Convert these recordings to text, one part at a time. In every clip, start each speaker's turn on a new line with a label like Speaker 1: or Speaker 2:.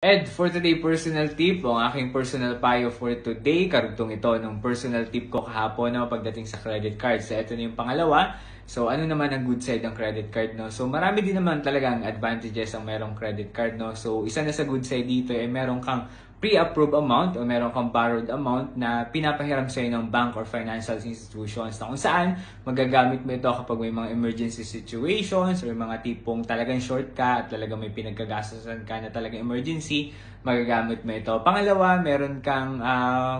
Speaker 1: Ed, for today personal tip, ang aking personal payo for today, karugtong ito ng personal tip ko kahapon no, pagdating sa credit card. So, ito na yung pangalawa. So, ano naman ang good side ng credit card, no? So, marami din naman talagang advantages ang merong credit card, no? So, isa na sa good side dito ay meron kang pre-approved amount o meron kang borrowed amount na pinapahiram sa'yo ng bank or financial institutions na kung saan magagamit mo ito kapag may mga emergency situations or mga tipong talagang short ka at talagang may pinagkagastusan ka na talagang emergency, magagamit mo ito. Pangalawa, meron kang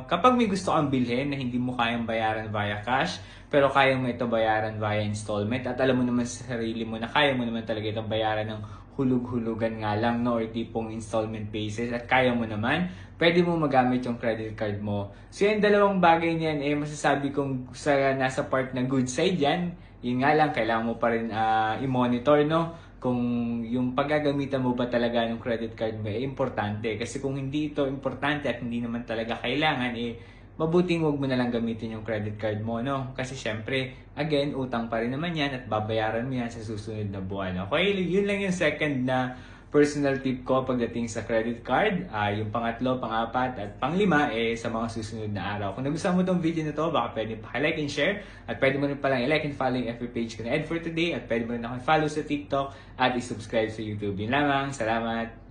Speaker 1: kapag may gusto kang bilhin na hindi mo kayang bayaran via cash, pero kaya mo ito bayaran via installment at alam mo naman sa sarili mo na kaya mo naman talaga itong bayaran ng hulug-hulugan nga lang, no, or tipong installment basis at kaya mo naman, pwede mo magamit yung credit card mo. So yung dalawang bagay niyan masasabi kong nasa part na good side yan. Yun nga lang, kailangan mo pa rin i-monitor, no, kung yung paggagamitan mo ba talaga ng credit card mo importante. Kasi kung hindi ito importante at hindi naman talaga kailangan, mabuting wag mo na lang gamitin yung credit card mo, no? Kasi syempre, again, utang pa rin naman yan at babayaran mo yan sa susunod na buwan. Okay, yun lang yung second na personal tip ko pagdating sa credit card. Yung pangatlo, pangapat, at panglima sa mga susunod na araw. Kung nagustuhan mo tong video na to, baka pwede pa-like and share at pwede mo rin palang i-like and follow yung FB page ko na Ed for Today at pwede mo rin ako follow sa TikTok at i-subscribe sa YouTube. Yun lamang. Salamat!